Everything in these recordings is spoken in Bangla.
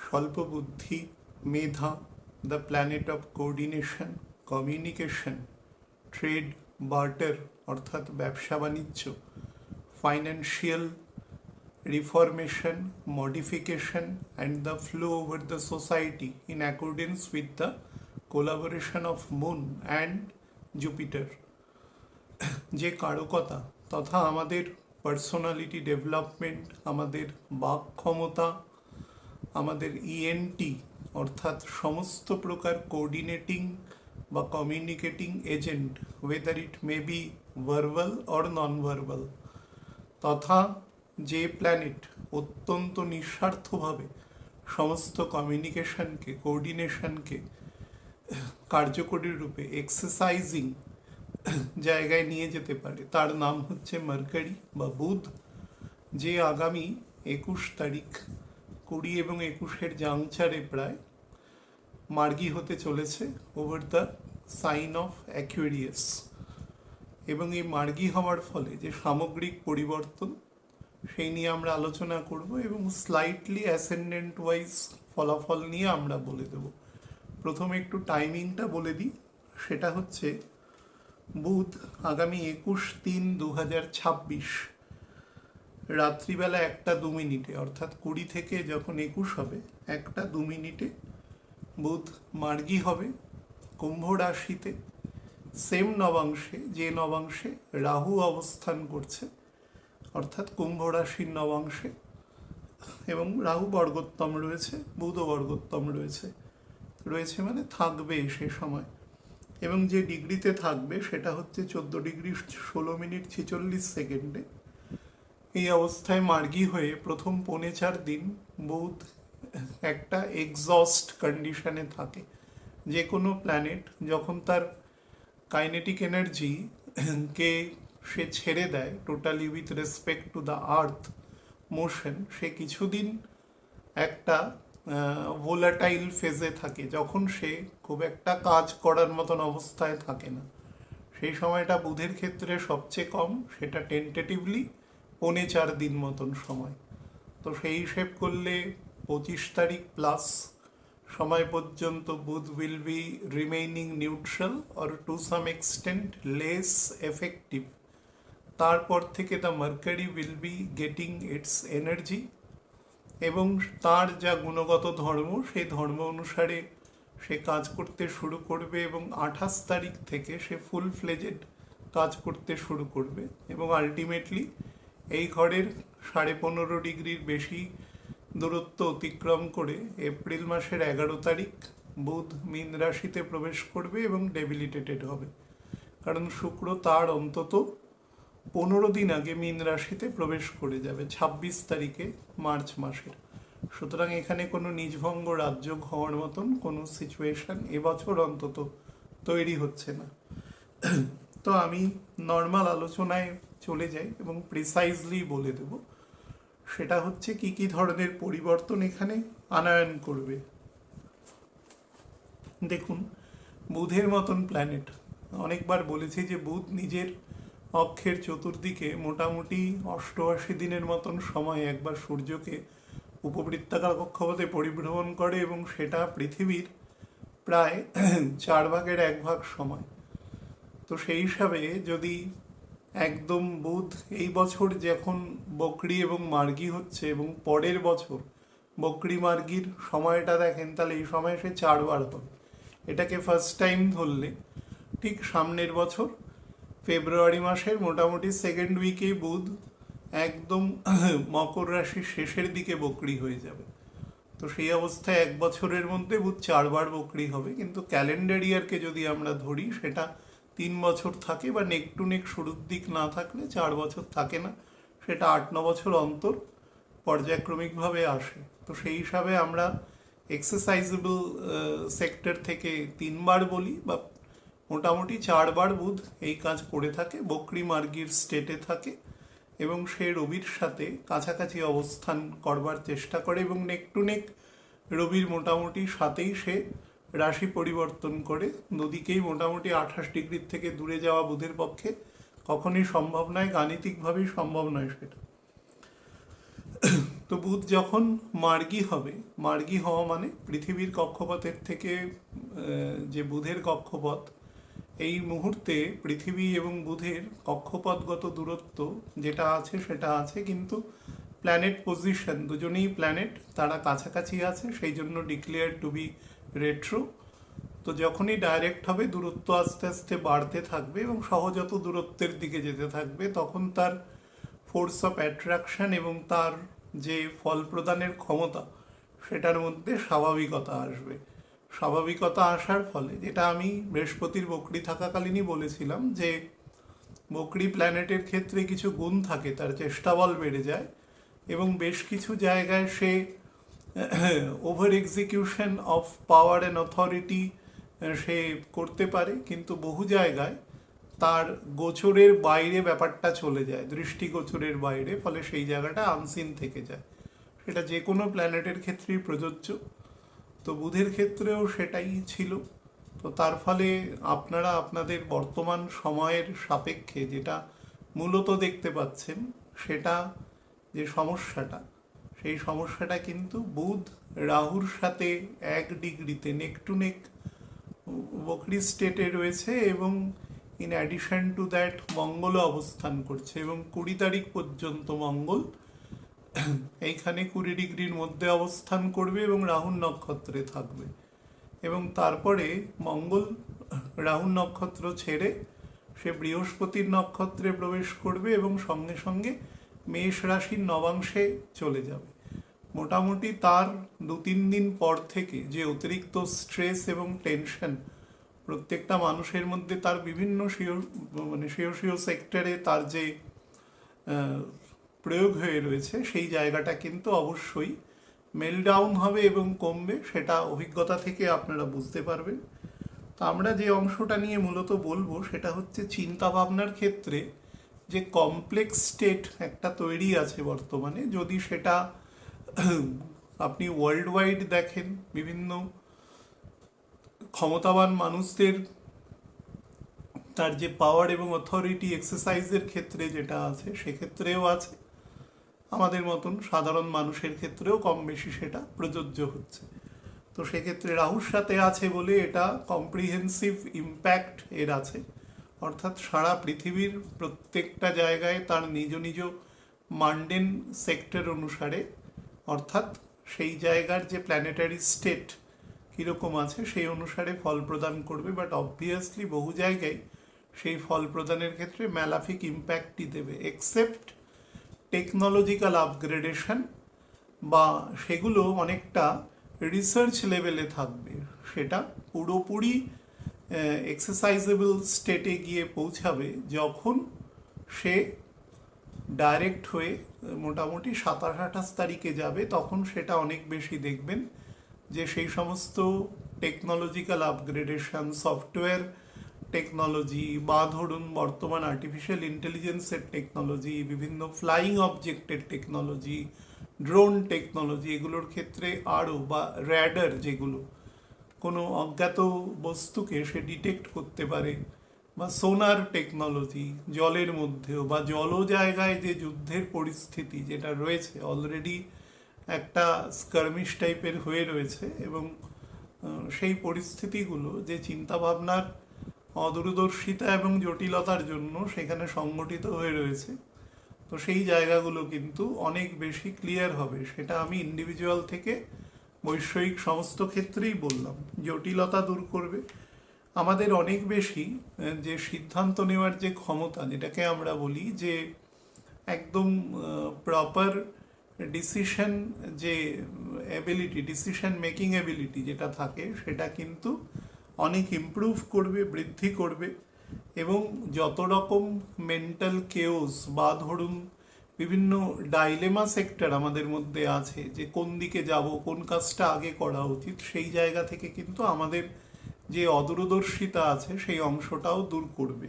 স্বল্প বুদ্ধি, মেধা, the planet of coordination, communication, trade, barter অর্থাৎ ব্যবসা বাণিজ্য, financial reformation, modification, and the flow over the society in accordance with the collaboration of Moon and Jupiter. যে কারকতা তথা আমাদের পার্সোনালিটি ডেভেলপমেন্ট, আমাদের বাক ক্ষমতা, আমাদের ইএনটি অর্থাৎ সমস্ত প্রকার কোঅর্ডিনেটিং বা communicating agent, weather it may be verbal or non verbal, তথা যে প্ল্যানেট অত্যন্ত নিঃস্বার্থভাবে সমস্ত কমিউনিকেশনকে, কোঅর্ডিনেশনকে কার্যকরী রূপে এক্সারসাইজিং জায়গায় নিয়ে যেতে পারে, তার নাম হচ্ছে মার্কারি বা বুধ, যে আগামী 21 তারিখ 20 এবং 21-এর জাংচারে প্রায় মার্গী হতে চলেছে over the sign of Aquarius. এবং এই মার্গী হওয়ার ফলে যে সামগ্রিক পরিবর্তন, সেই নিয়ে আমরা আলোচনা করব এবং স্লাইটলি অ্যাসেন্ডেন্ট ওয়াইজ ফলাফল নিয়ে আমরা বলে দেব। প্রথমে একটু টাইমিংটা বলে দিই, সেটা হচ্ছে বুধ আগামী 21/3/2026 রাত্রিবেলা 1:02 অর্থাৎ 20 থেকে যখন 21 হবে 1:02 বুধ মার্গী হবে কুম্ভ রাশিতে, সেম নবাংশে যে নবাংশে রাহু অবস্থান করছে, অর্থাৎ কুম্ভ রাশির নবাংশে, এবং রাহু বর্গোত্তম রয়েছে, বুধও বর্গোত্তম রয়েছে মানে থাকবে সে সময়। এবং যে ডিগ্রিতে থাকবে সেটা হচ্ছে 14°16'46" এই অবস্থায় মার্গী হয়ে প্রথম 4.5 দিন বুধ একটা এক্সস্ট কন্ডিশনে থাকে। যে কোনো প্ল্যানেট যখন তার কাইনেটিক এনার্জি কে সে ছেড়ে দেয় totally with respect to the earth motion, সে কিছুদিন একটা ভোলাটাইল ফেজে থাকে, যখন সে খুব একটা কাজ করার মতন অবস্থায় থাকে না। সেই সময়টা বুধের ক্ষেত্রে সবচেয়ে কম, সেটা টেন্টেটিভলি 4.5 দিন মতন সময়। তো সেই হিসেব করলে 25 তারিখ প্লাস সময় পর্যন্ত বুধ will be remaining neutral or to some extent less effective. তারপর থেকে the mercury will be getting its energy, এবং তার যা গুণগত ধর্ম সেই ধর্ম অনুসারে সে কাজ করতে শুরু করবে, এবং 28 তারিখ থেকে সে ফুল ফ্লেজেড কাজ করতে শুরু করবে, এবং আলটিমেটলি এই ঘরের 15.5 বেশি দূরত্ব অতিক্রম করে এপ্রিল মাসের 11 তারিখ বুধ মীন রাশিতে প্রবেশ করবে এবং ডেবিলিটেটেড হবে, কারণ শুক্র তার অন্তত 15 দিন আগে মীন রাশিতে প্রবেশ করে যাবে 26 তারিখে মার্চ মাসের। সুতরাং এখানে কোনো নিজভঙ্গ রাজযোগ হওয়ার মতন কোনো সিচুয়েশন এবছর অন্তত তৈরি হচ্ছে না। তো আমি নর্মাল আলোচনায় চলে যাই এবং প্রিসাইজলি বলে দেব সেটা হচ্ছে কি কি ধরনের পরিবর্তন এখানে আনয়ন করবে। দেখুন, বুধের মতন প্ল্যানেট, অনেকবার বলেছি যে বুধ নিজের অক্ষের চতুর্দিকে মোটামুটি 88 দিনের মতন সময় একবার সূর্যকে উপবৃত্তাকার কক্ষপথে পরিভ্রমণ করে, এবং সেটা পৃথিবীর প্রায় 1/4 সময়। তো সেই হিসাবে যদি একদম বুধ এই বছর যখন বকরি এবং মার্গী হচ্ছে এবং পরের বছর বকরি মার্গীর সময়টা দেখেন, তাহলে এই সময় সে 4 বার হবে। এটাকে ফার্স্ট টাইম ধরলে ঠিক সামনের বছর ফেব্রুয়ারি মাসের মোটামুটি সেকেন্ড উইকেই বুধ একদম মকর রাশির শেষের দিকে বকরি হয়ে যাবে। তো সেই অবস্থায় 1 বছরের মধ্যে বুধ 4 বার বকরি হবে, কিন্তু ক্যালেন্ডার ইয়ারকে যদি আমরা ধরি সেটা 3 বছর থাকে, বা নেক টু নেক শুরুর দিক না থাকলে 4 বছর থাকে না, সেটা 8-9 বছর অন্তর পর্যায়ক্রমিকভাবে আসে। তো সেই হিসাবে আমরা এক্সারসাইজেবল সেক্টর থেকে 3 বার বলি, বা মোটামুটি 4 বার বুধ এই কাজ করে থাকে, বকরি মার্গীর স্টেটে থাকে, এবং সে রবির সাথে কাছাকাছি অবস্থান করবার চেষ্টা করে, এবং নেক টু নেক রবির মোটামুটি সাথেই সে রাশি পরিবর্তন করে। দুদিকেই মোটামুটি 28 ডিগ্রির থেকে দূরে যাওয়া বুধের পক্ষে কখনই সম্ভব নয়, গাণিতিকভাবেই সম্ভব নয় সেটা। তো বুধ যখন মার্গী হবে, মার্গী হওয়া মানে পৃথিবীর কক্ষপথের থেকে যে বুধের কক্ষপথ, এই মুহূর্তে পৃথিবী এবং বুধের কক্ষপথগত দূরত্ব যেটা আছে সেটা আছে, কিন্তু প্ল্যানেট পজিশন, দুজনেই প্ল্যানেট, তারা কাছাকাছি আছে, সেই জন্য ডিক্লেয়ার টু বি রেট্রো। তো যখনই ডাইরেক্ট হবে দূরত্ব আস্তে আস্তে বাড়তে থাকবে এবং সহজাত দূরত্বের দিকে যেতে থাকবে, তখন তার ফোর্স অফ অ্যাট্রাকশন এবং তার যে ফল প্রদানের ক্ষমতা সেটার মধ্যে স্বাভাবিকতা আসবে। স্বাভাবিকতা আসার ফলে, যেটা আমি বৃহস্পতির বকরি থাকাকালীনই বলেছিলাম, যে বকরি প্ল্যানেটের ক্ষেত্রে কিছু গুণ থাকে, তার চেষ্টাবল বেড়ে যায় এবং বেশ কিছু জায়গায় সে over execution of power and authority সে করতে পারে, কিন্তু বহু জায়গায় তার গোচরের বাইরে ব্যাপারটা চলে যায়, দৃষ্টিগোচরের বাইরে, ফলে সেই জায়গাটা আনসিন থেকে যায়। সেটা যে কোনো প্ল্যানেটের ক্ষেত্রেই প্রযোজ্য, তো বুধের ক্ষেত্রেও সেটাই ছিল। তো তার ফলে আপনারা আপনাদের বর্তমান সময়ের সাপেক্ষে যেটা মূলত দেখতে পাচ্ছেন, সেটা যে সমস্যাটা, সেই সমস্যাটা কিন্তু বুধ রাহুর সাথে 1 ডিগ্রিতে নেক টু নেক বকরি স্টেটে রয়েছে এবং ইন অ্যাডিশন টু দ্যাট মঙ্গলও অবস্থান করছে, এবং 20 তারিখ পর্যন্ত মঙ্গল এইখানে 20 ডিগ্রির মধ্যে অবস্থান করবে এবং রাহুর নক্ষত্রে থাকবে। এবং তারপরে মঙ্গল রাহুর নক্ষত্র ছেড়ে সে বৃহস্পতির নক্ষত্রে প্রবেশ করবে এবং সঙ্গে সঙ্গে মেষ রাশির নবাংশে চলে যাবে। মোটামুটি তার 2-3 দিন পর থেকে যে অতিরিক্ত স্ট্রেস এবং টেনশন প্রত্যেকটা মানুষের মধ্যে, তার বিভিন্ন স্বীয় সেক্টরে তার যে প্রয়োগ হয়ে রয়েছে, সেই জায়গাটা কিন্তু অবশ্যই মেলডাউন হবে এবং কমবে, সেটা অভিজ্ঞতা থেকে আপনারা বুঝতে পারবেন। তো আমরা যে অংশটা নিয়ে মূলত বলবো সেটা হচ্ছে চিন্তা ভাবনার ক্ষেত্রে যে কমপ্লেক্স স্টেট একটা তৈরি আছে বর্তমানে, যদি সেটা আপনি ওয়ার্ল্ড ওয়াইড দেখেন, বিভিন্ন ক্ষমতাবান মানুষদের তার যে পাওয়ার এবং অথরিটি এক্সারসাইজের ক্ষেত্রে যেটা আছে, সেক্ষেত্রেও আছে, আমাদের মতন সাধারণ মানুষের ক্ষেত্রেও কম বেশি সেটা প্রযোজ্য হচ্ছে। তো সেক্ষেত্রে রাহুর সাথে আছে বলে এটা কম্প্রিহেন্সিভ ইম্প্যাক্ট এর আছে, অর্থাৎ সারা পৃথিবীর প্রত্যেকটা জায়গায় তার নিজ নিজ মান্ডেন সেক্টর অনুসারে, অর্থাৎ সেই জায়গার যে প্ল্যানেটারি স্টেট কীরকম আছে সেই অনুসারে ফল প্রদান করবে। বাট অবভিয়াসলি বহু জায়গায় সেই ফল প্রদানের ক্ষেত্রে ম্যালাফিক ইম্প্যাক্টই দেবে, এক্সেপ্ট টেকনোলজিক্যাল আপগ্রেডেশন, বা সেগুলো অনেকটা রিসার্চ লেভেলে থাকবে, সেটা পুরোপুরি এক্সারসাইজেবল স্টেটে গিয়ে পৌঁছাবে যখন সে ডাইরেক্ট হয়ে মোটামুটি 27-28 তারিখে যাবে, তখন সেটা অনেক বেশি দেখবেন যে সেই সমস্ত টেকনোলজিক্যাল আপগ্রেডেশন, সফটওয়্যার টেকনোলজি, বা ধরুন বর্তমান আর্টিফিশিয়াল ইন্টেলিজেন্সের টেকনোলজি, বিভিন্ন ফ্লাইং অবজেক্টের টেকনোলজি, ড্রোন টেকনোলজি, এগুলোর ক্ষেত্রে আরও, বা র্যাডার, যেগুলো কোনো অজ্ঞাত বস্তুকে সে ডিটেক্ট করতে পারে, বা সোনার টেকনোলজি জলের মধ্যেও, বা জল জায়গায় যে যুদ্ধের পরিস্থিতি যেটা রয়েছে, অলরেডি একটা স্কার্মিশ টাইপের হয়ে রয়েছে, এবং সেই পরিস্থিতিগুলো যে চিন্তাভাবনার অদূরদর্শিতা এবং জটিলতার জন্য সেখানে সংগঠিত হয়ে রয়েছে, তো সেই জায়গাগুলো কিন্তু অনেক বেশি ক্লিয়ার হবে। সেটা আমি ইন্ডিভিজুয়াল থেকে বৈষয়িক সমস্ত ক্ষেত্রেই বললাম, জটিলতা দূর করবে। আমাদের অনেক বেশি যে সিদ্ধান্ত নেওয়ার যে ক্ষমতা, যেটাকে আমরা বলি যে একদম প্রপার ডিসিশন, যে এবিলিটি, ডিসিশন মেকিং এবিলিটি যেটা থাকে, সেটা কিন্তু অনেক ইমপ্রুভ করবে, বৃদ্ধি করবে। এবং যত রকম মেন্টাল কেওস, বা ধরুন বিভিন্ন ডাইলেমা সেক্টর আমাদের মধ্যে আছে, যে কোন দিকে যাব, কোন কাজটা আগে করা উচিত, সেই জায়গা থেকে কিন্তু আমাদের যে অদূরদর্শিতা আছে সেই অংশটাও দূর করবে।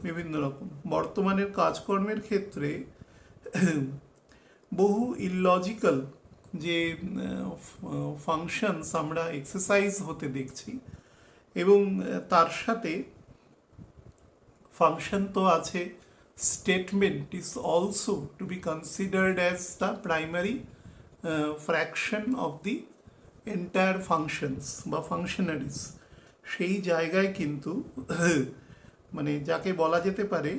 বিভিন্ন রকম বর্তমানের কাজকর্মের ক্ষেত্রে বহু ইললজিক্যাল যে ফাংশনস আমরা এক্সারসাইজ হতে দেখছি, এবং তার সাথে ফাংশন তো আছে statement is also to be considered as the primary fraction of the entire functions বা functionaries। সেই জায়গায় কিন্তু মানে যাকে বলা যেতে পারে,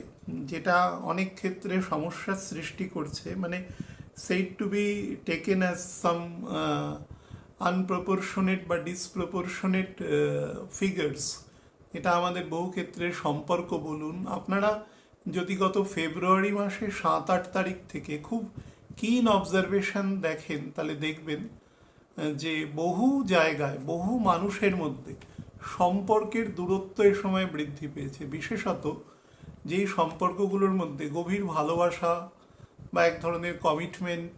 যেটা অনেক ক্ষেত্রে সমস্যার সৃষ্টি করছে, মানে said to be taken as some unproportionate বা disproportionate figures। এটা আমাদের বহু ক্ষেত্রে সম্পর্ক বলুন, আপনারা যদি গত ফেব্রুয়ারি মাসে 7-8 তারিখ থেকে খুব কিন অবজারভেশন দেখেন, তাহলে দেখবেন যে বহু জায়গায় বহু মানুষের মধ্যে সম্পর্কের দূরত্ব এ সময় বৃদ্ধি পেয়েছে। বিশেষত যেই সম্পর্কগুলোর মধ্যে গভীর ভালোবাসা বা এক ধরনের কমিটমেন্ট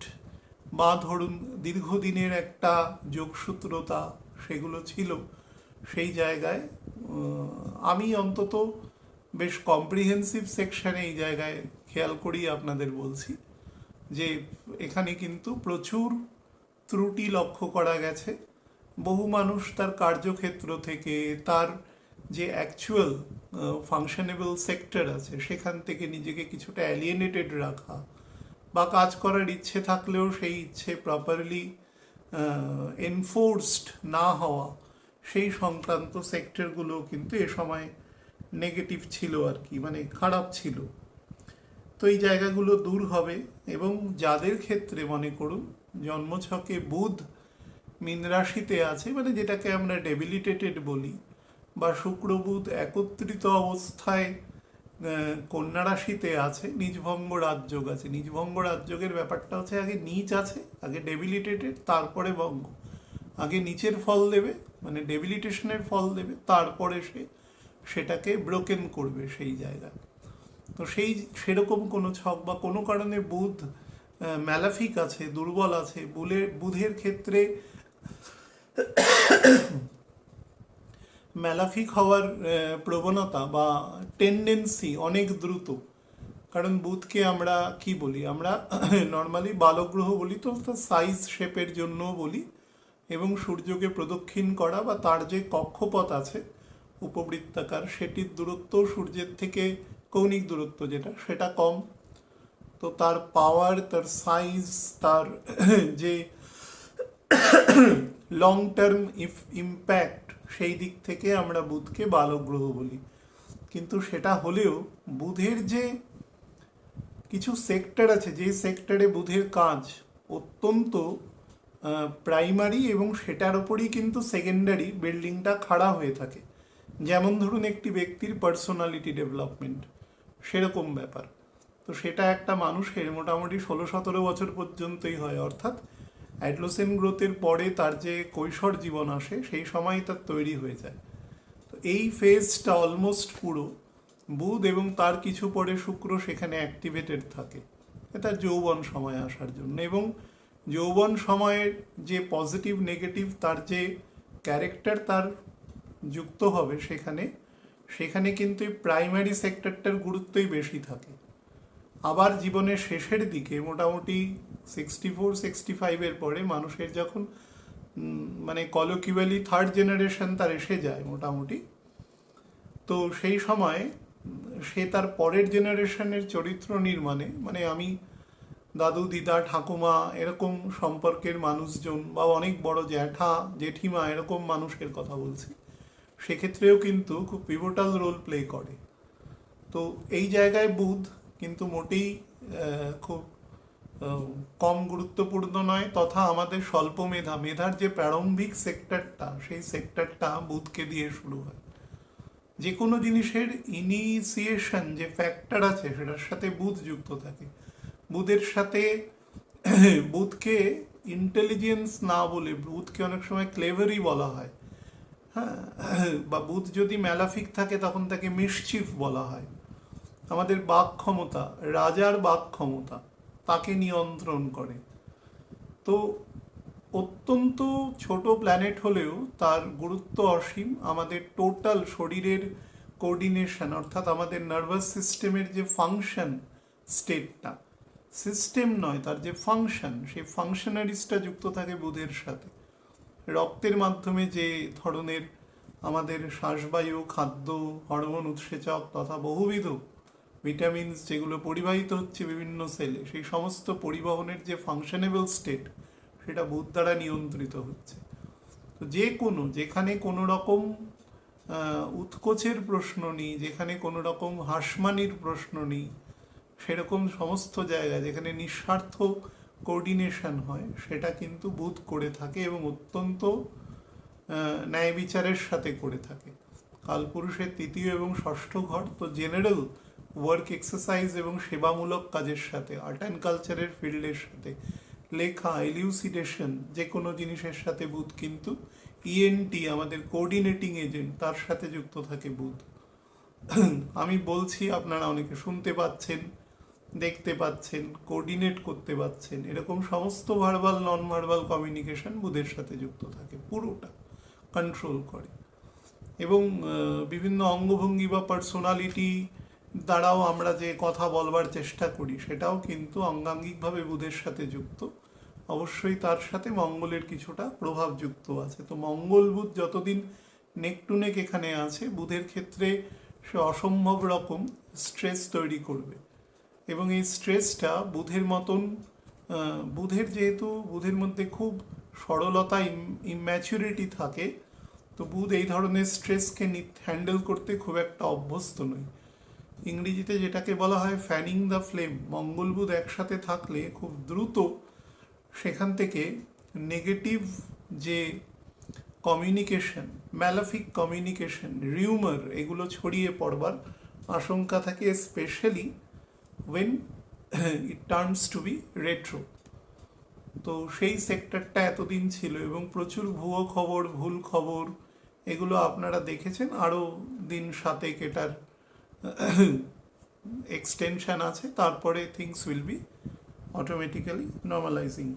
বা ধরুন দীর্ঘদিনের একটা যোগসূত্রতা সেগুলো ছিল, সেই জায়গায় আমি অন্তত বেশ কম্প্রিহেন্সিভ সেকশনে এই জায়গায় খেয়াল করি আপনাদের বলছি যে এখানে কিন্তু প্রচুর ত্রুটি লক্ষ্য করা গেছে। বহু মানুষ তার কার্যক্ষেত্র থেকে, তার যে অ্যাকচুয়াল ফাংশনেবল সেক্টর আছে সেখান থেকে নিজেকে কিছুটা অ্যালিয়েনেটেড রাখা, বা কাজ করার ইচ্ছে থাকলেও সেই ইচ্ছে প্রপারলি এনফোর্সড না হওয়া, সেই সংক্রান্ত সেক্টরগুলো কিন্তু এ সময় নেগেটিভ ছিল আর কি, মানে খারাপ ছিল। তো এই জায়গাগুলো দূর হবে, এবং যাদের ক্ষেত্রে মনে করুন জন্মছকে বুধ মীন রাশিতে আছে, মানে যেটাকে আমরা ডেবিলিটেটেড বলি, বা শুক্র বুধ একত্রিত অবস্থায় কন্যা রাশিতে আছে, নিজভঙ্গ রাজযোগ আছে। নিজভঙ্গ রাজযোগের ব্যাপারটা হচ্ছে আগে নিচ আছে, আগে ডেবিলিটেটেড, তারপরে ভঙ্গ। আগে নিচের ফল দেবে, মানে ডেবিলিটেশনের ফল দেবে, তারপরে সে সেটাকে ব্রোকেন করবে সেই জায়গায়। তো সেরকম কোনো ছক বা কোনো কারণে বুধ ম্যালাফিক আছে, দুর্বল আছে, বুধের ক্ষেত্রে ম্যালাফিক হওয়ার প্রবণতা বা টেন্ডেন্সি অনেক দ্রুত। কারণ বুধকে আমরা কি বলি, আমরা নর্মালি বালগ্রহ বলি, তো সাইজ শেপের জন্য বলি, এবং সূর্যকে প্রদক্ষিণ করা বা তার যে কক্ষপথ আছে উপবৃত্তাকার, সেটির দূরত্ব সূর্যের থেকে কৌণিক দূরত্ব যেটা, সেটা কম। তো তার পাওয়ার, তার সাইজ, তার যে লং টার্ম ইম্প্যাক্ট, সেই দিক থেকে আমরা বুধকে বালগ্রহ বলি। কিন্তু সেটা হলেও বুধের যে কিছু সেক্টর আছে, যে সেক্টরে বুধের কাজ অত্যন্ত প্রাইমারি, এবং সেটার ওপরই কিন্তু সেকেন্ডারি বিল্ডিংটা খাড়া হয়ে থাকে। যেমন ধরুন একটি ব্যক্তির পার্সোনালিটি ডেভেলপমেন্ট, সেরকম ব্যাপার। তো সেটা একটা মানুষের মোটামুটি 16-17 বছর পর্যন্তই হয়, অর্থাৎ অ্যাডলোসেন গ্রোথের পরে তার যে কৈশোর জীবন আসে, সেই সময় তার তৈরি হয়ে যায়। তো এই ফেজটা অলমোস্ট পুরো বুধ এবং তার কিছু পরে শুক্র সেখানে অ্যাক্টিভেটেড থাকে, এটা যৌবন সময় আসার জন্য। এবং যৌবন সময়ের যে পজিটিভ নেগেটিভ তার যে ক্যারেক্টার তার যুক্ত হবে সেখানে কিন্তু প্রাইমারি সেক্টরটার গুরুত্বই বেশি থাকে। আবার জীবনের শেষের দিকে মোটামুটি 64-65 পরে মানুষের যখন মানে কলোকিউয়ালি থার্ড জেনারেশন তার এসে যায় মোটামুটি, তো সেই সময় সে তার পরের জেনারেশনের চরিত্র নির্মাণে, মানে আমি দাদু দিদা ঠাকুমা এরকম সম্পর্কের মানুষজন, বা অনেক বড় জ্যাঠা জেঠিমা এরকম মানুষের কথা বলছি, সেক্ষেত্রেও কিন্তু খুব পিভোটাল রোল প্লে করে। তো এই জায়গায় বুধ কিন্তু মোটেই খুব কম গুরুত্বপূর্ণ নয়, তথা আমাদের স্বল্প মেধার যে প্রারম্ভিক সেক্টরটা, সেই সেক্টরটা বুধকে দিয়ে শুরু হয়। যে কোনো জিনিসের ইনিশিয়েশন যে ফ্যাক্টর আছে সেটার সাথে বুধ যুক্ত থাকে। বুধের সাথে বুধকে ইন্টেলিজেন্স না বলে বুধকে অনেক সময় ক্লেভারই বলা হয়, হ্যাঁ, বা বুধ যদি ম্যালাফিক থাকে তখন তাকে মিসচিফ বলা হয়। আমাদের বাক ক্ষমতা, রাজার বাক ক্ষমতা, তাকে নিয়ন্ত্রণ করে। তো অত্যন্ত ছোট প্ল্যানেট হলেও তার গুরুত্ব অসীম। আমাদের টোটাল শরীরের কোঅর্ডিনেশন, অর্থাৎ আমাদের নার্ভাস সিস্টেমের যে ফাংশন স্টেটটা, সিস্টেম নয় তার যে ফাংশন, সেই ফাংশনারিসটা যুক্ত থাকে বুধের সাথে। রক্তের মাধ্যমে যে ধরনের আমাদের শ্বাসবায়ু, খাদ্য, হরমোন উৎসেচক তথা বহুবিধ ভিটামিনস যেগুলো পরিবাহিত হচ্ছে বিভিন্ন সেলে, সেই সমস্ত পরিবহনের যে ফাংশনেবল স্টেট, সেটা বুধ দ্বারা নিয়ন্ত্রিত হচ্ছে। তো যে কোনো, যেখানে কোনো রকম উৎকোচের প্রশ্ন নেই, যেখানে কোনো রকম হাসমানির প্রশ্ন নেই, সেরকম সমস্ত জায়গা যেখানে নিঃস্বার্থ কোঅর্ডিনেশন হয়, সেটা কিন্তু বুধ করে থাকে এবং অত্যন্ত ন্যায় বিচারের সাথে করে থাকে। কালপুরুষের তৃতীয় এবং ষষ্ঠ ঘর তো জেনারেল ওয়ার্ক এক্সারসাইজ এবং সেবামূলক কাজের সাথে, আর্ট অ্যান্ড কালচারের ফিল্ডের সাথে, লেখা, এলিউসিডেশন, যে কোনো জিনিসের সাথে বুধ কিন্তু ইএনটি আমাদের কোঅর্ডিনেটিং এজেন্ট, তার সাথে যুক্ত থাকে বুধ। আমি বলছি, আপনারা অনেকে শুনতে পাচ্ছেন, দেখতে পাচ্ছেন, কোঅর্ডিনেট করতে পাচ্ছেন, এরকম সমস্ত ভার্বাল নন ভার্বাল কমিউনিকেশন বুধের সাথে যুক্ত থাকে, পুরোটা কন্ট্রোল করে। এবং বিভিন্ন অঙ্গভঙ্গি বা পার্সোনালিটি দ্বারাও আমরা যে কথা বলবার চেষ্টা করি, সেটাও কিন্তু অঙ্গাঙ্গিকভাবে বুধের সাথে যুক্ত। অবশ্যই তার সাথে মঙ্গলের কিছুটা প্রভাব যুক্ত আছে। তো মঙ্গল বুধ যতদিন নেক টু নেক এখানে আছে, বুধের ক্ষেত্রে সে অসম্ভব রকম স্ট্রেস তৈরি করবে। এবং এই স্ট্রেসটা বুধের মতন, বুধের যেহেতু বুধের মধ্যে খুব সরলতা, ইম্যাচুরিটি থাকে, তো বুধ এই ধরনের স্ট্রেসকে হ্যান্ডেল করতে খুব একটা অভ্যস্ত নয়। ইংরেজিতে যেটাকে বলা হয় ফ্যানিং দ্য ফ্লেম, মঙ্গল বুধ একসাথে থাকলে খুব দ্রুত সেখান থেকে নেগেটিভ যে কমিউনিকেশন, ম্যালাফিক কমিউনিকেশন, রিউমার, এগুলো ছড়িয়ে পড়বার আশঙ্কা থাকে, specially when it turns to be retro। তো সেই সেক্টরটা এতদিন ছিল এবং প্রচুর ভুয়ো খবর, ভুল খবর, এগুলো আপনারা দেখেছেন। আরও দিন 7 এটার এক্সটেনশন আছে, তারপরে things will be automatically normalising.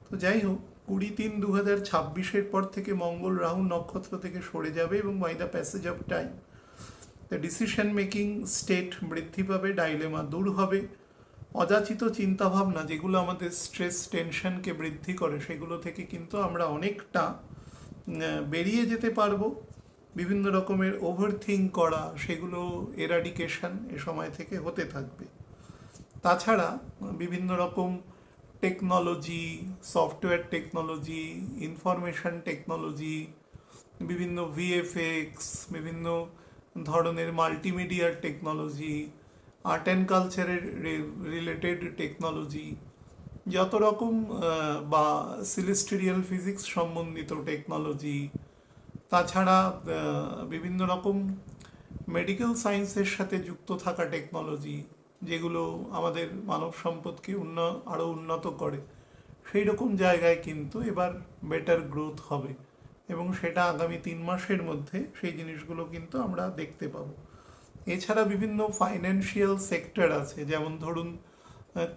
তো যাই হোক, 20-3-2026 পর থেকে মঙ্গল রাহু নক্ষত্র থেকে সরে যাবে এবং by the passage of time the decision making state বৃদ্ধি পাবে, ডাইলেমা দূর হবে, অযাচিত চিন্তাভাবনা যেগুলো আমাদের স্ট্রেস টেনশনকে বৃদ্ধি করে, সেগুলো থেকে কিন্তু আমরা অনেকটা বেরিয়ে যেতে পারবো। বিভিন্ন রকমের ওভার থিঙ্ক করা, সেগুলো এরাডিকেশন এ সময় থেকে হতে থাকবে। তাছাড়া বিভিন্ন রকম technology, software technology, information technology, বিভিন্ন ভিএফএক্স, বিভিন্ন ধরনের মাল্টিমিডিয়ার টেকনোলজি, আর্ট অ্যান্ড কালচারের রিলেটেড টেকনোলজি, যত রকম বা সিলেস্টেরিয়াল ফিজিক্স সম্বন্ধিত টেকনোলজি, তাছাড়া বিভিন্ন রকম মেডিকেল সায়েন্সের সাথে যুক্ত থাকা টেকনোলজি, যেগুলো আমাদের মানব সম্পদকে আরও উন্নত করে, সেই রকম জায়গায় কিন্তু এবার বেটার গ্রোথ হবে এবং সেটা আগামী 3 মাসের মধ্যে সেই জিনিসগুলো কিন্তু আমরা দেখতে পাবো। এছাড়া বিভিন্ন ফাইন্যান্সিয়াল সেক্টর আছে, যেমন ধরুন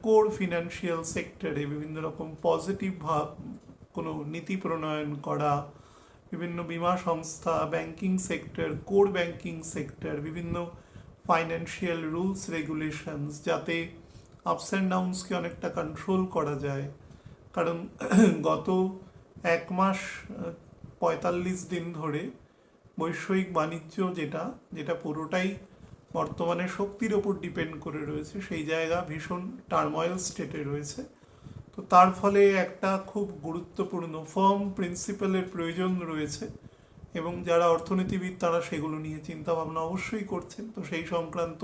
কোর ফিনান্সিয়াল সেক্টরে বিভিন্ন রকম পজিটিভ ভাব, কোনো নীতি প্রণয়ন করা, বিভিন্ন বিমা সংস্থা, banking sector, core banking sector, বিভিন্ন ফাইন্যান্সিয়াল রুলস রেগুলেশনস, যাতে আপস অ্যান্ড ডাউনসকে অনেকটা কন্ট্রোল করা যায়। কারণ গত 1 মাস 45 দিন ধরে বৈশ্বিক বাণিজ্য যেটা পুরোটাই বর্তমানে শক্তির ওপর ডিপেন্ড করে রয়েছে, সেই জায়গা ভীষণ টার্ময়েল স্টেটে রয়েছে। তো তার ফলে একটা খুব গুরুত্বপূর্ণ ফার্ম প্রিন্সিপালের প্রয়োজন রয়েছে এবং যারা অর্থনীতিবিদ তারা সেগুলো নিয়ে চিন্তা ভাবনা অবশ্যই করছেন। তো সেই সংক্রান্ত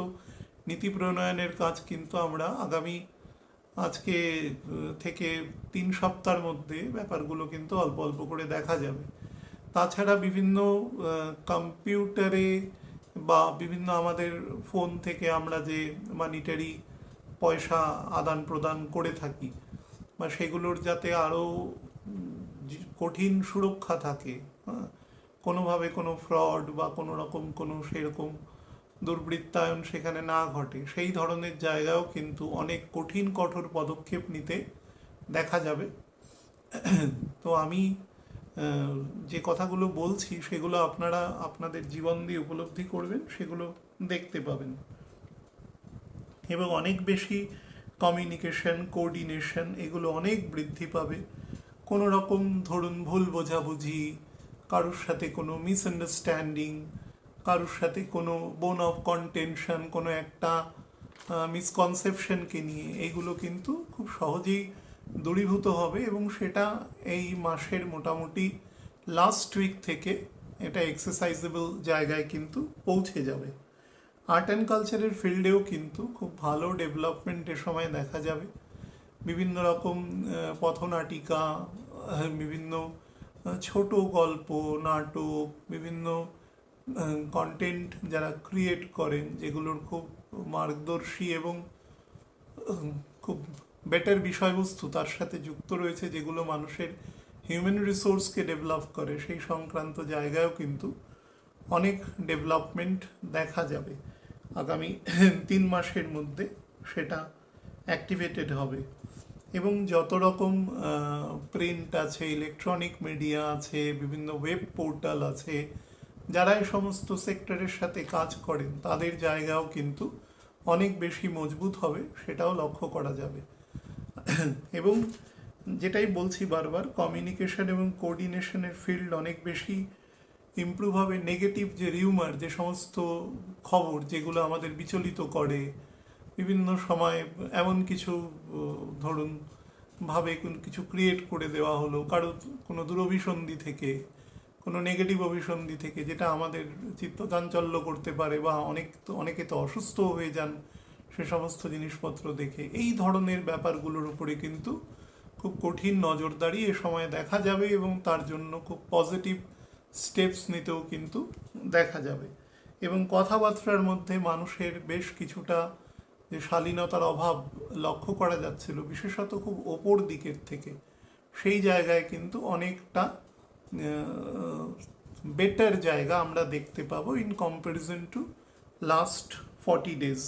নীতি প্রণয়নের কাজ কিন্তু আমরা আগামী আজকে থেকে 3 সপ্তাহের মধ্যে ব্যাপারগুলো কিন্তু অল্প অল্প করে দেখা যাবে। তাছাড়া বিভিন্ন কম্পিউটারে বা বিভিন্ন আমাদের ফোন থেকে আমরা যে মানিটারি পয়সা আদান প্রদান করে থাকি, বা সেগুলোর যাতে আরও কঠিন সুরক্ষা থাকে, কোনোভাবে কোনো ফ্রড বা কোনো রকম কোনো সেরকম দুর্বৃত্তায়ন সেখানে না ঘটে, সেই ধরনের জায়গাও কিন্তু অনেক কঠিন কঠোর পদক্ষেপ নিতে দেখা যাবে। তো আমি যে কথাগুলো বলছি সেগুলো আপনারা আপনাদের জীবন দিয়ে উপলব্ধি করবেন, সেগুলো দেখতে পাবেন এবং অনেক বেশি কমিউনিকেশন, কোঅর্ডিনেশন, এগুলো অনেক বৃদ্ধি পাবে। কোনো রকম ধরুন ভুল বোঝাবুঝি, কারোর সাথে কোনো মিসআন্ডারস্ট্যান্ডিং, কারোর সাথে কোনো বোন অফ কন্টেনশন, কোনো একটা মিসকনসেপশনকে নিয়ে, এইগুলো কিন্তু খুব সহজেই দূরীভূত হবে এবং সেটা এই মাসের মোটামুটি লাস্ট উইক থেকে এটা এক্সারসাইজেবল জায়গায় কিন্তু পৌঁছে যাবে। আর্ট অ্যান্ড কালচারের ফিল্ডেও কিন্তু খুব ভালো ডেভেলপমেন্ট এ সময় দেখা যাবে। বিভিন্ন রকম পথনাটিকা, বিভিন্ন ছোট গল্প, নাটক, বিভিন্ন কন্টেন্ট যারা ক্রিয়েট করেন, যেগুলোর খুব মার্গদর্শী এবং খুব বেটার বিষয়বস্তু তার সাথে যুক্ত রয়েছে, যেগুলো মানুষের হিউম্যান রিসোর্সকে ডেভেলপ করে, সেই সংক্রান্ত জায়গায়ও কিন্তু অনেক ডেভেলপমেন্ট দেখা যাবে আগামী 3 মাসের মধ্যে। সেটা অ্যাক্টিভেটেড হবে এবং যত রকম প্রিন্ট আছে, ইলেকট্রনিক মিডিয়া আছে, বিভিন্ন ওয়েব পোর্টাল আছে, যারা এই সমস্ত সেক্টরের সাথে কাজ করেন তাদের জায়গাও কিন্তু অনেক বেশি মজবুত হবে, সেটাও লক্ষ্য করা যাবে। এবং যেটাই বলছি বারবার, কমিউনিকেশন এবং কোঅর্ডিনেশনের ফিল্ড অনেক বেশি ইমপ্রুভ হবে। নেগেটিভ যে রিউমার, যে সমস্ত খবর যেগুলো আমাদের বিচলিত করে, বিভিন্ন সময় এমন কিছু ধরুন ভাবে কিছু ক্রিয়েট করে দেওয়া হলো কারো কোনো দুরভিসন্ধি থেকে, কোনো নেগেটিভ অভিসন্ধি থেকে, যেটা আমাদের চিত্তচাঞ্চল্য করতে পারে বা অনেকে তো অসুস্থ হয়ে যান সে সমস্ত জিনিসপত্র দেখে। এই ধরনের ব্যাপারগুলোর উপরে কিন্তু খুব কঠিন নজরদারি এ সময় দেখা যাবে এবং তার জন্য খুব পজিটিভ স্টেপস নিতেও কিন্তু দেখা যাবে। এবং কথাবার্তার মধ্যে মানুষের বেশ কিছুটা যে শালীনতার অভাব লক্ষ্য করা যাচ্ছিল, বিশেষত খুব ওপর দিকের থেকে, সেই জায়গায় কিন্তু অনেকটা বেটার জায়গা আমরা দেখতে পাবো in comparison to last 40 days।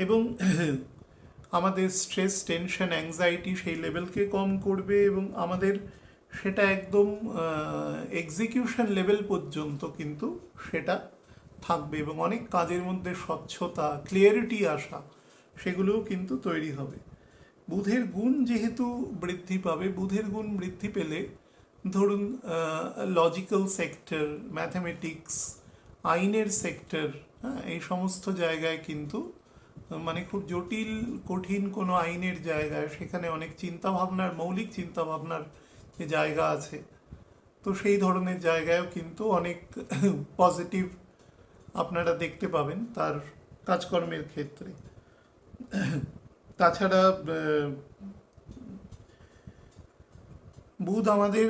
এবং আমাদের স্ট্রেস, টেনশন, অ্যাংজাইটি সেই লেভেলকে কম করবে এবং আমাদের সেটা একদম এক্সিকিউশন লেভেল পর্যন্ত কিন্তু সেটা থাকবে এবং অনেক কাজের মধ্যে স্বচ্ছতা, ক্লিয়ারিটি আসা, সেগুলোও কিন্তু তৈরি হবে। বুধের গুণ যেহেতু বৃদ্ধি পাবে, বুধের গুণ বৃদ্ধি পেলে ধরুন লজিক্যাল সেক্টর, ম্যাথামেটিক্স, আইনের সেক্টর, হ্যাঁ, এই সমস্ত জায়গায় কিন্তু মানে খুব জটিল কঠিন কোনো আইনের জায়গায় সেখানে অনেক চিন্তাভাবনার, মৌলিক চিন্তাভাবনার যে জায়গা আছে, তো সেই ধরনের জায়গায়ও কিন্তু অনেক পজিটিভ আপনারা দেখতে পাবেন তার কাজকর্মের ক্ষেত্রে। তাছাড়া বুধ আমাদের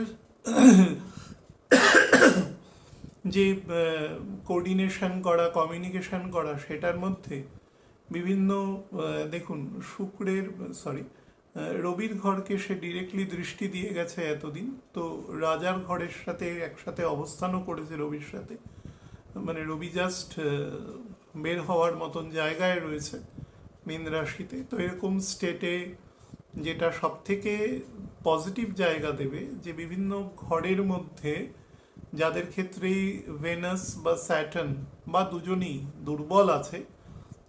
যে কোঅর্ডিনেশন করা, কমিউনিকেশন করা, সেটার মধ্যে বিভিন্ন দেখুন রবির ঘরকে সে ডিরেক্টলি দৃষ্টি দিয়ে গেছে এতদিন, তো রাজার ঘরের সাথে একসাথে অবস্থানও করেছে রবির সাথে, মানে রবি জাস্ট বের হওয়ার মতন জায়গায় রয়েছে মীন রাশিতে। তো এরকম স্টেটে যেটা সব থেকে পজিটিভ জায়গা দেবে, যে বিভিন্ন ঘরের মধ্যে যাদের ক্ষেত্রেই ভেনাস বা স্যাটার্ন বা দুজনই দুর্বল আছে,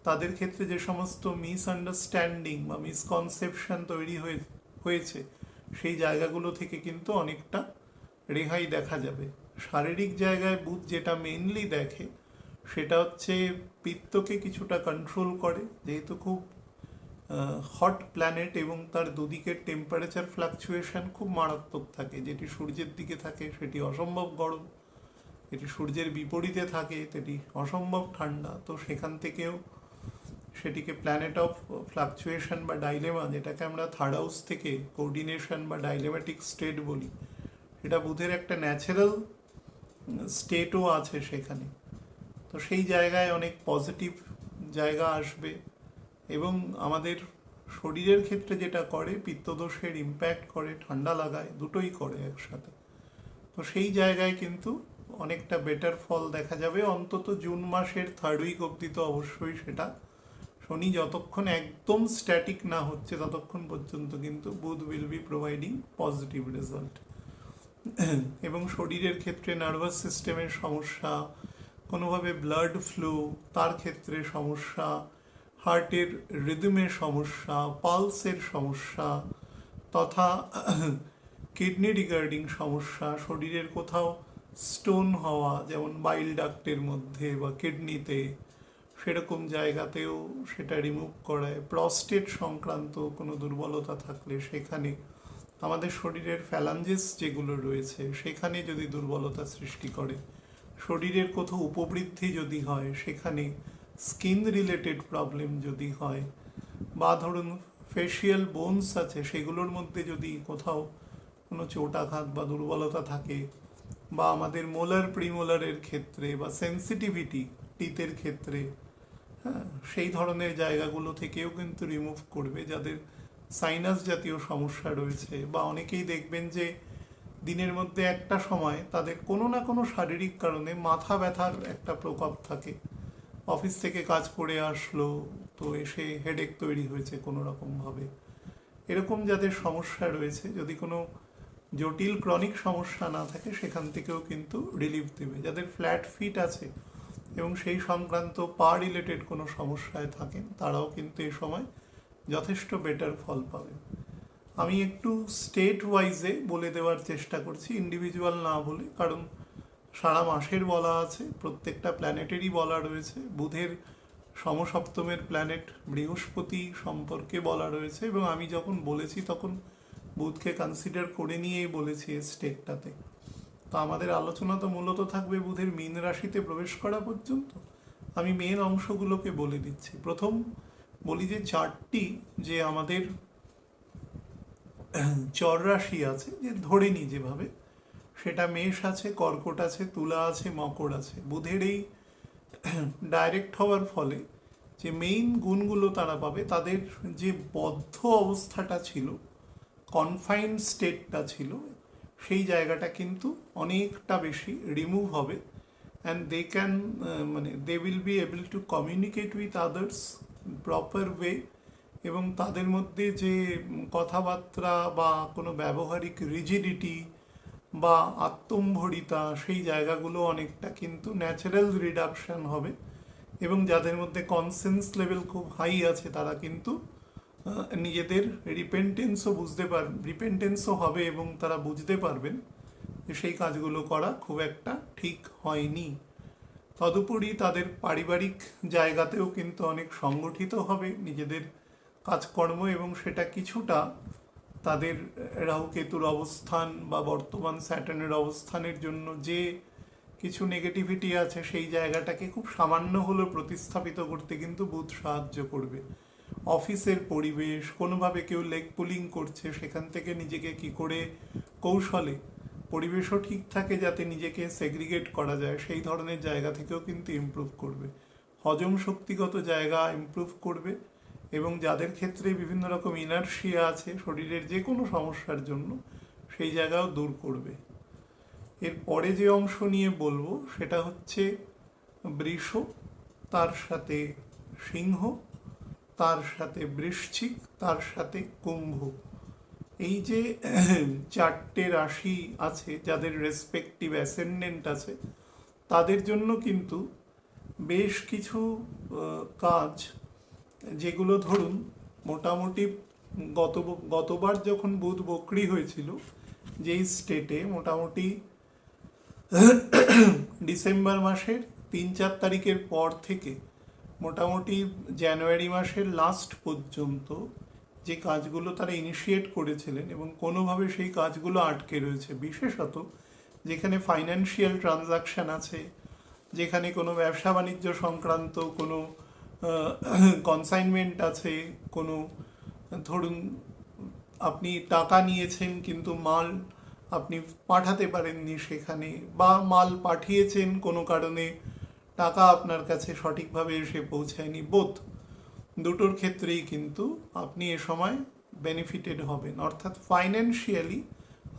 তাদের ক্ষেত্রে যে সমস্ত মিসআন্ডারস্ট্যান্ডিং বা মিসকনসেপশন তৈরি হয়েছে, সেই জায়গাগুলো থেকে কিন্তু অনেকটা রেহাই দেখা যাবে। শারীরিক জায়গায় বুধ যেটা মেইনলি দেখে সেটা হচ্ছে পিত্তকে কিছুটা কন্ট্রোল করে, যেহেতু খুব হট প্ল্যানেট এবং তার দুদিকের টেম্পারেচার ফ্লাকচুয়েশন খুব মারাত্মক থাকে। যেটি সূর্যের দিকে থাকে সেটি অসম্ভব গরম, এটি সূর্যের বিপরীতে থাকে সেটি অসম্ভব ঠান্ডা। তো সেখান থেকেও সেটিকে প্ল্যানেট অফ ফ্লাকচুয়েশন বা ডাইলেমা, যেটাকে আমরা থার্ড হাউস থেকে কোঅর্ডিনেশন বা ডাইলেমেটিক স্টেট বলি, এটা বুধের একটা ন্যাচারাল স্টেটও আছে সেখানে। তো সেই জায়গায় অনেক পজিটিভ জায়গা আসবে এবং আমাদের শরীরের ক্ষেত্রে যেটা করে, পিত্তদোষের ইম্প্যাক্ট করে, ঠান্ডা লাগায়, দুটোই করে একসাথে। তো সেই জায়গায় কিন্তু অনেকটা বেটার ফল দেখা যাবে অন্তত জুন মাসের থার্ড উইক অবধি। তো অবশ্যই সেটা শনি যতক্ষণ একদম স্ট্যাটিক না হচ্ছে ততক্ষণ পর্যন্ত কিন্তু বুধ will B providing positive result. এবং শরীরের ক্ষেত্রে নার্ভাস সিস্টেমের সমস্যা, কোনোভাবে ব্লাড ফ্লো তার ক্ষেত্রে সমস্যা, হার্টের রিদমের সমস্যা, পালসের সমস্যা, তথা কিডনি রিগার্ডিং সমস্যা, শরীরের কোথাও স্টোন হওয়া, যেমন বাইল ডাক্টের মধ্যে বা কিডনিতে, সেরকম জায়গাতেও সেটা রিমুভ করায়। প্রস্টেট সংক্রান্ত কোনো দুর্বলতা থাকলে সেখানে, আমাদের শরীরের ফ্যালাঞ্জেস যেগুলো রয়েছে সেখানে যদি দুর্বলতা সৃষ্টি করে, শরীরের কোথাও উপবৃদ্ধি যদি হয় সেখানে, স্কিন রিলেটেড প্রবলেম যদি হয়, বা ধরুন ফেশিয়াল বোনস আছে সেগুলোর মধ্যে যদি কোথাও কোনো চোটাঘাত বা দুর্বলতা থাকে, বা আমাদের মোলার প্রিমোলারের ক্ষেত্রে বা সেন্সিটিভিটি টিথের ক্ষেত্রে, হ্যাঁ, সেই ধরনের জায়গাগুলো থেকেও কিন্তু রিমুভ করবে। যাদের সাইনাস জাতীয় সমস্যা রয়েছে, বা অনেকেই দেখবেন যে দিনের মধ্যে একটা সময় তাদের কোনো না কোনো শারীরিক কারণে মাথা ব্যথার একটা প্রকোপ থাকে। অফিস থেকে কাজ করে আসলো, তো এসে হেডেক তৈরি হয়েছে কোনো রকমভাবে। এরকম যাদের সমস্যা রয়েছে, যদি কোনো জটিল ক্রনিক সমস্যা না থাকে, সেখান থেকেও কিন্তু রিলিফ দেবে। যাদের ফ্ল্যাট ফিট আছে এবং সেই সংক্রান্ত পা রিলেটেড কোনো সমস্যায় থাকেন, তারাও কিন্তু এ সময় যথেষ্ট বেটার ফল পাবেন। আমি একটু স্টেট ওয়াইজে বলে দেওয়ার চেষ্টা করছি, ইন্ডিভিজুয়াল না বলে, কারণ সারা মাসের বলা আছে, প্রত্যেকটা প্ল্যানেটেরই বলা রয়েছে। বুধের সমসপ্তমের প্ল্যানেট বৃহস্পতি সম্পর্কে বলা রয়েছে, এবং আমি যখন বলেছি তখন বুধকে কনসিডার করে নিয়েই বলেছি এই স্টেটটাতে। তো আমাদের আলোচনা তো মূলত থাকবে বুধের মীন রাশিতে প্রবেশ করা পর্যন্ত। আমি মেন অংশগুলোকে বলে দিচ্ছি। প্রথম বলি যে চারটি যে আমাদের চর রাশি আছে, যে ধরে নিই যেভাবে, সেটা মেষ আছে, কর্কট আছে, তুলা আছে, মকর আছে। বুধের এই ডাইরেক্ট হওয়ার ফলে যে মেইন গুণগুলো তারা পাবে, তাদের যে বদ্ধ অবস্থাটা ছিল, কনফাইন্ড স্টেটটা ছিল, সেই জায়গাটা কিন্তু অনেকটা বেশি রিমুভ হবে। অ্যান্ড দে ক্যান, মানে they will be able to communicate with others proper way, এবং তাদের মধ্যে যে কথাবার্তা বা কোনো ব্যবহারিক রিজিডিটি বা আত্মম্ভরিতা, সেই জায়গাগুলো অনেকটা কিন্তু ন্যাচারাল রিডাকশন হবে। এবং যাদের মধ্যে কনসেন্স লেভেল খুব হাই আছে, তারা কিন্তু নিজেদের রিপেন্টেন্সও হবে, এবং তারা বুঝতে পারবেন যে সেই কাজগুলো করা খুব একটা ঠিক হয়নি। তদুপরি তাদের পারিবারিক জায়গাতেও কিন্তু অনেক সংগঠিত হবে নিজেদের কাজকর্ম, এবং সেটা কিছুটা তাদের রাহুকেতুর অবস্থান বা বর্তমান স্যাটার্নের অবস্থানের জন্য যে কিছু নেগেটিভিটি আছে, সেই জায়গাটাকে খুব সামান্য হলেও প্রতিস্থাপিত করতে কিন্তু বুধ সাহায্য করবে। অফিসের পরিবেশ, কোনোভাবে কেউ লেগ পুলিং করছে, সেখান থেকে নিজেকে কি করে কৌশলে, পরিবেশও ঠিক থাকে যাতে নিজেকে সেগ্রিগেট করা যায়, সেই ধরনের জায়গা থেকেও কিন্তু ইমপ্রুভ করবে। হজম শক্তিগত জায়গা ইমপ্রুভ করবে, এবং যাদের ক্ষেত্রে বিভিন্ন রকম ইনার্শিয়া আছে শরীরের যে কোনো সমস্যার জন্য, সেই জায়গাও দূর করবে। এর পরে যে অংশ নিয়ে বলবো সেটা হচ্ছে বৃষ, তার সাথে সিংহ, তার সাথে বৃশ্চিক, তার সাথে কুম্ভ। এই যে চারটে রাশি আছে, যাদের রেসপেক্টিভ অ্যাসেন্ডেন্ট আছে, তাদের জন্য কিন্তু বেশ কিছু কাজ, যেগুলো ধরুন মোটামুটি গতবার যখন বুধ বক্রি হয়েছিল, যেই স্টেটে মোটামুটি ডিসেম্বর মাসের 3-4 তারিখের পর থেকে মোটামুটি জানুয়ারি মাসের লাস্ট পর্যন্ত যে কাজগুলো তারা ইনিশিয়েট করেছিলেন, এবং কোনোভাবে সেই কাজগুলো আটকে রয়েছে, বিশেষত যেখানে ফাইন্যান্সিয়াল ট্রানজাকশান আছে, যেখানে কোনো ব্যবসা বাণিজ্য সংক্রান্ত কোনো কনসাইনমেন্ট আছে, কোনো ধরুন আপনি টাকা নিয়েছেন কিন্তু মাল আপনি পাঠাতে পারেননি সেখানে, বা মাল পাঠিয়েছেন কোনো কারণে টাকা আপনার কাছে সঠিকভাবে এসে পৌঁছায়নি, বোথ দুটোর ক্ষেত্রেই কিন্তু আপনি এ সময় বেনিফিটেড হবেন। অর্থাৎ ফাইন্যান্সিয়ালি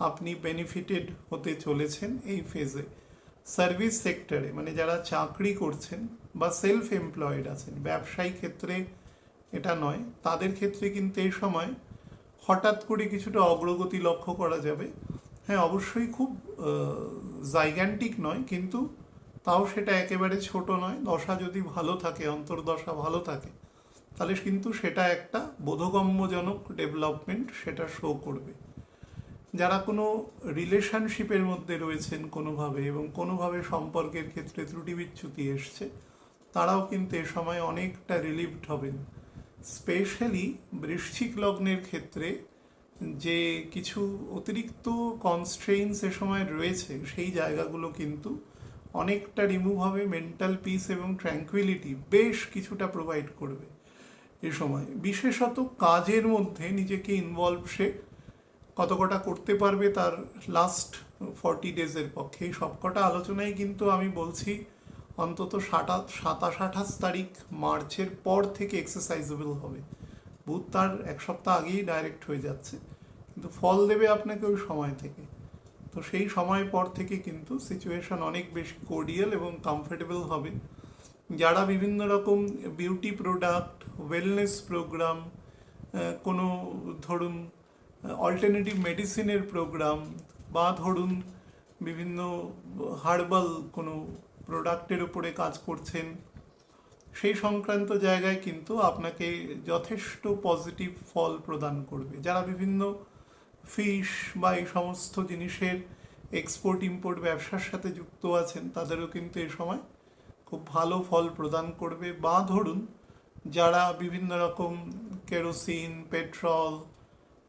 আপনি বেনিফিটেড হতে চলেছেন এই ফেজে। সার্ভিস সেক্টরে, মানে যারা চাকরি করছেন বা সেলফ এমপ্লয়েড আছেন, ব্যবসায়ী ক্ষেত্রে এটা নয়, তাদের ক্ষেত্রে কিন্তু এই সময় হঠাৎ করে কিছুটা অগ্রগতি লক্ষ্য করা যাবে। হ্যাঁ, অবশ্যই খুব জাইগ্যান্টিক নয়, কিন্তু তাও সেটা একেবারে ছোট নয়। দশা যদি ভালো থাকে, অন্তর্দশা ভালো থাকে, তাহলে কিন্তু সেটা একটা বোধগম্যজনক ডেভেলপমেন্ট সেটা শো করবে। যারা কোনো রিলেশনশিপের মধ্যে রয়েছেন কোনোভাবে এবং কোনোভাবে সম্পর্কের ক্ষেত্রে ত্রুটি বিচ্যুতি এসছে, তারাও কিন্তু এ সময় অনেকটা রিলিভড হবেন। স্পেশালি বৃশ্চিক লগ্নের ক্ষেত্রে যে কিছু অতিরিক্ত কনস্ট্রেইনস এ সময় রয়েছে, সেই জায়গাগুলো কিন্তু অনেকটা রিমুভ হবে। মেন্টাল পিস এবং ট্র্যাঙ্কুইলিটি বেশ কিছুটা প্রোভাইড করবে এ সময়। বিশেষত কাজের মধ্যে নিজেকে ইনভলভ সে কত কটা করতে পারবে তার লাস্ট 40 ডেজের পক্ষে। এই সবকটা আলোচনায় কিন্তু আমি বলছি অন্তত 27-28 তারিখ মার্চের পর থেকে এক্সারসাইজেবল হবে। বুধ তার এক সপ্তাহ আগেই ডাইরেক্ট হয়ে যাচ্ছে, কিন্তু ফল দেবে আপনাকে ওই সময় থেকে। তো সেই সময় পর থেকে কিন্তু সিচুয়েশন অনেক বেশি কোর্ডিয়াল এবং কমফোর্টেবল হবে। যারা বিভিন্ন রকম বিউটি প্রোডাক্ট, ওয়েলনেস প্রোগ্রাম, কোনো ধরুন অল্টারনেটিভ মেডিসিনের প্রোগ্রাম, বা ধরুন বিভিন্ন হার্বাল কোনো প্রোডাক্টের উপরে কাজ করছেন, সেই সংক্রান্ত জায়গায় কিন্তু আপনাকে যথেষ্ট পজিটিভ ফল প্রদান করবে। যারা বিভিন্ন ফিশ বা এই সমস্ত জিনিসের এক্সপোর্ট ইম্পোর্ট ব্যবসার সাথে যুক্ত আছেন, তাদেরও কিন্তু এ সময় খুব ভালো ফল প্রদান করবে। বা ধরুন যারা বিভিন্ন রকম কেরোসিন, পেট্রোল,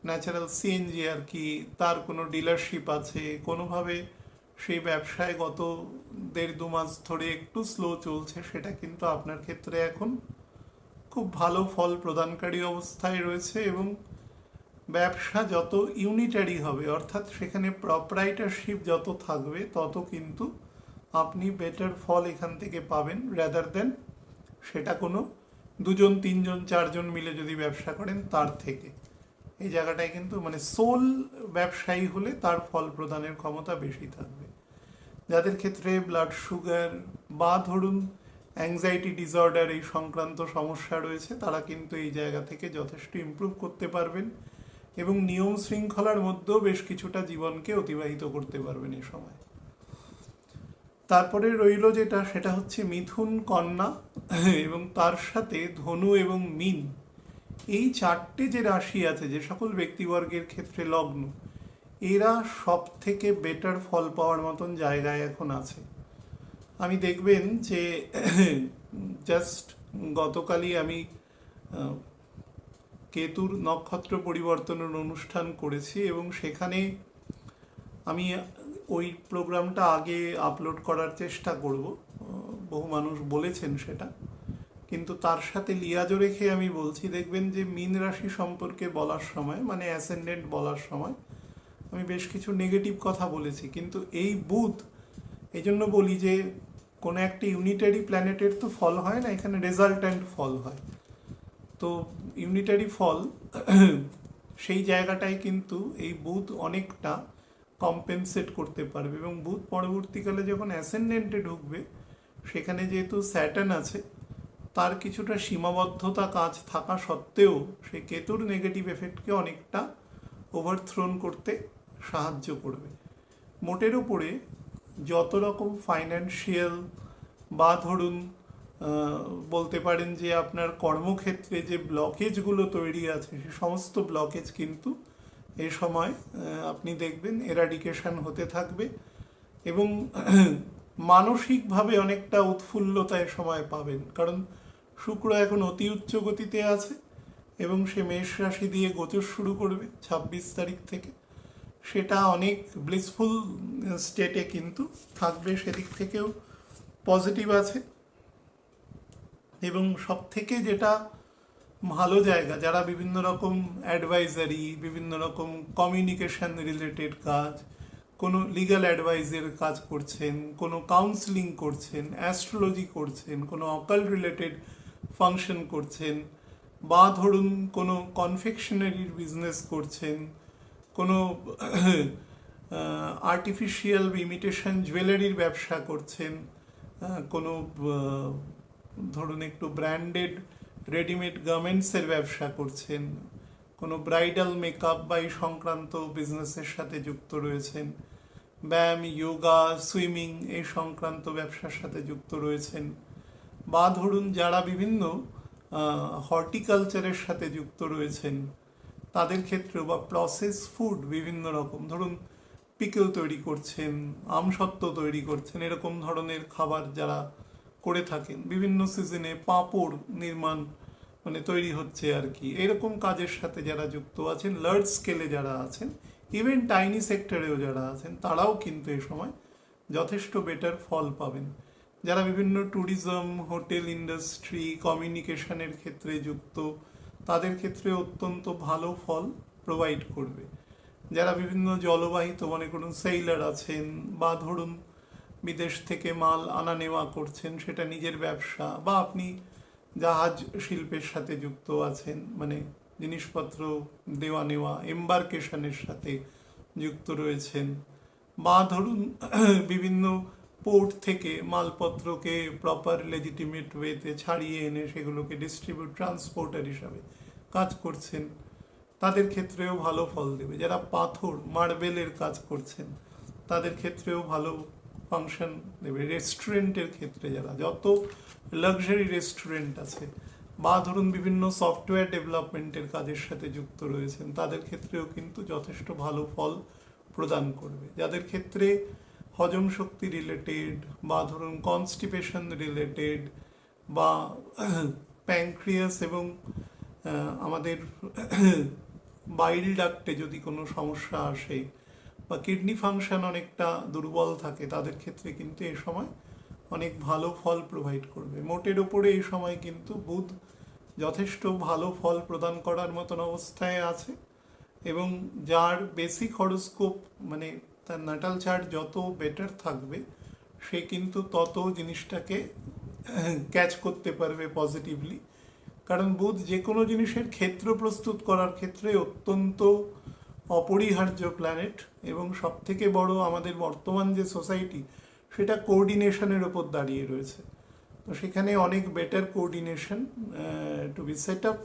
ন্যাচারাল সিএনজি আর কি, তার কোনো ডিলারশিপ আছে, কোনোভাবে সেই ব্যবসায় গত 1.5-2 মাস ধরে একটু স্লো চলছে, সেটা কিন্তু আপনার ক্ষেত্রে এখন খুব ভালো ফল প্রদানকারী অবস্থায় রয়েছে। এবং ব্যবসা যত ইউনিটারি হবে, অর্থাৎ সেখানে প্রপারাইটারশিপ যত থাকবে, তত কিন্তু আপনি বেটার ফল এখান থেকে পাবেন, রাদার দেন সেটা কোনো 2-3-4জন মিলে যদি ব্যবসা করেন তার থেকে। এই জায়গাটায় কিন্তু মানে সোল ব্যবসায়ী হলে তার ফল প্রদানের ক্ষমতা বেশি থাকবে। যাদের ক্ষেত্রে ব্লাড সুগার বা ধরুন অ্যাংজাইটি ডিসঅর্ডার এই সংক্রান্ত সমস্যা রয়েছে, তারা কিন্তু এই জায়গা থেকে যথেষ্ট ইমপ্রুভ করতে পারবেন এবং নিয়ম শৃঙ্খলার মধ্যেও বেশ কিছুটা জীবনকে অতিবাহিত করতে পারবেন এই সময়। তারপরে রইল যেটা, সেটা হচ্ছে মিথুন, কন্যা এবং তার সাথে ধনু এবং মীন। এই 4টে যে রাশি আছে, যে সকল ব্যক্তিবর্গের ক্ষেত্রে লগ্ন, এরা সব থেকে বেটার ফল পাওয়ার মতন জায়গায় এখন আছে। আমি দেখবেন যে জাস্ট গতকালই আমি কেতুর নক্ষত্র পরিবর্তনের অনুষ্ঠান করেছি এবং সেখানে আমি ওই প্রোগ্রামটা আগে আপলোড করার চেষ্টা করব, বহু মানুষ বলেছেন সেটা, কিন্তু তার সাথে লিয়াজো রেখে আমি বলছি, দেখবেন যে মীন রাশি সম্পর্কে বলার সময়, মানে অ্যাসেন্ডেন্ট বলার সময় আমি বেশ কিছু নেগেটিভ কথা বলেছি, কিন্তু এই বুধ, এই জন্য বলি যে কোনো একটা ইউনিটারি প্ল্যানেটের তো ফল হয় না, এখানে রেজাল্ট্যান্ট ফল হয়। তো ইউনিটারি ফল সেই জায়গাটায় কিন্তু এই বুধ অনেকটা কম্পেনসেট করতে পারবে। এবং বুধ পরবর্তীকালে যখন অ্যাসেন্ডেন্টে ঢুকবে, সেখানে যেহেতু স্যাটার্ন আছে, তার কিছুটা সীমাবদ্ধতা কাজ থাকা সত্ত্বেও সে কেতুর নেগেটিভ এফেক্টকে অনেকটা ওভারথ্রোন করতে সাহায্য করবে। মোটের উপরে যত রকম ফাইন্যান্সিয়াল বা ধরুন বলতে পারেন যে আপনার কর্মক্ষেত্রে যে ব্লকেজগুলো তৈরি আছে, সে সমস্ত ব্লকেজ কিন্তু এই সময় আপনি দেখবেন এরাডিকেশন হতে থাকবে এবং মানসিকভাবে অনেকটা উৎফুল্লতা এ সময় পাবেন। কারণ শুক্র এখন অতি উচ্চ গতিতে আছে এবং সে মেষ রাশি দিয়ে গোচর শুরু করবে 26 তারিখ থেকে। সেটা অনেক ব্লিসফুল স্টেটে কিন্তু থাকবে, সেদিক থেকেও পজিটিভ আছে। এবং সব থেকে যেটা ভালো জায়গা, যারা বিভিন্ন রকম অ্যাডভাইজারি, বিভিন্ন রকম কমিউনিকেশন রিলেটেড কাজ, কোনো লিগ্যাল অ্যাডভাইজের কাজ করছেন, কোনো কাউন্সিলিং করছেন, অ্যাস্ট্রোলজি করছেন, কোনো অকাল্ট রিলেটেড ফাংশন করছেন, বা ধরুন কোনো কনফেকশনারির বিজনেস করছেন, কোনো আর্টিফিশিয়াল ইমিটেশন জুয়েলারির ব্যবসা করছেন, কোনো ধরুন একটু ব্র্যান্ডেড রেডিমেড গার্মেন্টসের ব্যবসা করছেন, কোনো ব্রাইডাল মেকআপ বা এই সংক্রান্ত বিজনেসের সাথে যুক্ত রয়েছেন, ব্যায়াম, যোগা, সুইমিং এই সংক্রান্ত ব্যবসার সাথে যুক্ত রয়েছেন, বা ধরুন যারা বিভিন্ন হর্টিকালচারের সাথে যুক্ত রয়েছেন, তাদের ক্ষেত্রেও, বা প্রসেস ফুড বিভিন্ন রকম, ধরুন পিকল তৈরি করছেন, আমসত্ত্ব তৈরি করছেন, এরকম ধরনের খাবার যারা করে থাকেন, বিভিন্ন সিজনে পাঁপড় নির্মাণ মানে তৈরি হচ্ছে আর কি, এরকম কাজের সাথে যারা যুক্ত আছেন, লার্জ স্কেলে যারা আছেন, ইভেন টাইনি সেক্টরেও যারা আছেন, তারাও কিন্তু এ সময় যথেষ্ট বেটার ফল পাবেন। যারা বিভিন্ন ট্যুরিজম, হোটেল ইন্ডাস্ট্রি, কমিউনিকেশনের ক্ষেত্রে যুক্ত, তাদের ক্ষেত্রে অত্যন্ত ভালো ফল প্রোভাইড করবে। যারা বিভিন্ন জলবাহিত, মনে করুন সেইলার আছেন, বা ধরুন বিদেশ থেকে মাল আনা নেওয়া করছেন, সেটা নিজের ব্যবসা, বা আপনি জাহাজ শিল্পের সাথে যুক্ত আছেন, মানে জিনিসপত্র দেওয়া নেওয়া, এম্বার্কেশনের সাথে যুক্ত রয়েছেন, বা ধরুন বিভিন্ন পোর্ট থেকে মালপত্রকে প্রপার লেজিটিমেট ওয়েতে ছাড়িয়ে এনে সেগুলোকে ডিস্ট্রিবিউট, ট্রান্সপোর্টার হিসাবে কাজ করছেন, তাদের ক্ষেত্রেও ভালো ফল দেবে। যারা পাথর, মার্বেলের কাজ করছেন, তাদের ক্ষেত্রেও ভালো ফাংশন দেবে। রেস্টুরেন্টের ক্ষেত্রে যারা, যত লাক্সারি রেস্টুরেন্ট আছে, বা ধরুন বিভিন্ন সফটওয়্যার ডেভেলপমেন্টের কাজের সাথে যুক্ত রয়েছেন, তাদের ক্ষেত্রেও কিন্তু যথেষ্ট ভালো ফল প্রদান করবে। যাদের ক্ষেত্রে হজম শক্তি রিলেটেড, বা ধরুন কনস্টিপেশন রিলেটেড, বা প্যানক্রিয়াস এবং আমাদের বাইল ডাক্টে যদি কোনো সমস্যা আসে, বা কিডনি ফাংশন অনেকটা দুর্বল থাকে, তাদের ক্ষেত্রে কিন্তু এই সময় অনেক ভালো ফল প্রোভাইড করবে। মোটের ওপরে এই সময় কিন্তু বুধ যথেষ্ট ভালো ফল প্রদান করার মতন অবস্থায় আছে, এবং যার বেসিক হরোস্কোপ মানে তার নাটাল চার্ট যত বেটার থাকবে, সে কিন্তু তত জিনিসটাকে ক্যাচ করতে পারবে পজিটিভলি। কারণ বুধ যে কোনো জিনিসের ক্ষেত্র প্রস্তুত করার ক্ষেত্রে অত্যন্ত অপরিহার্য প্ল্যানেট, এবং সব থেকে বড় আমাদের বর্তমান যে সোসাইটি, সেটা কোঅর্ডিনেশনের ওপর দাঁড়িয়ে রয়েছে। তো সেখানে অনেক better coordination to be set up,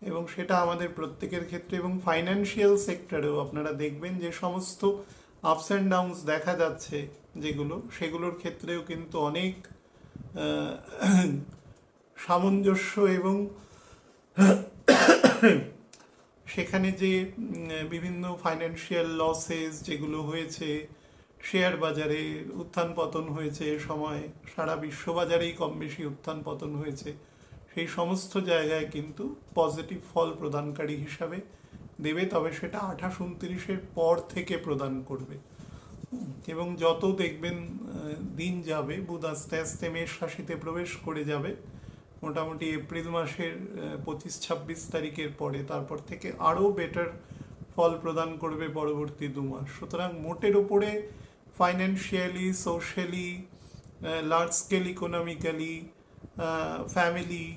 এবং সেটা আমাদের প্রত্যেকের ক্ষেত্রে, এবং ফাইন্যান্সিয়াল সেক্টরেও আপনারা দেখবেন যে সমস্ত আপস অ্যান্ড ডাউনস দেখা যাচ্ছে যেগুলো, সেগুলোর ক্ষেত্রেও কিন্তু অনেক সামঞ্জস্য, এবং সেখানে যে বিভিন্ন ফাইন্যান্সিয়াল লসেস যেগুলো হয়েছে, শেয়ার বাজারে উত্থান পতন হয়েছে, এ সময় সারা বিশ্ববাজারেই কম বেশি উত্থান পতন হয়েছে, সেই সমস্ত জায়গায় কিন্তু পজিটিভ ফল প্রদানকারী হিসাবে দেবে। তবে সেটা 28-29-এর পর থেকে প্রদান করবে, এবং যত দেখবেন দিন যাবে, বুধ আস্তে আস্তে মেষ রাশিতে প্রবেশ করে যাবে মোটামুটি এপ্রিল মাসের 25-26 তারিখের পরে, তারপর থেকে আরও বেটার ফল প্রদান করবে পরবর্তী 2 মাস। সুতরাং মোটের ওপরে financially, socially, large scale economically, family,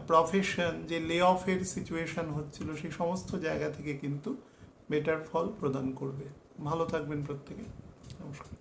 profession, যে লে অফের সিচুয়েশন হচ্ছিল, সেই সমস্ত জায়গা থেকে কিন্তু বেটার ফল প্রদান করবে। ভালো থাকবেন প্রত্যেকে। নমস্কার।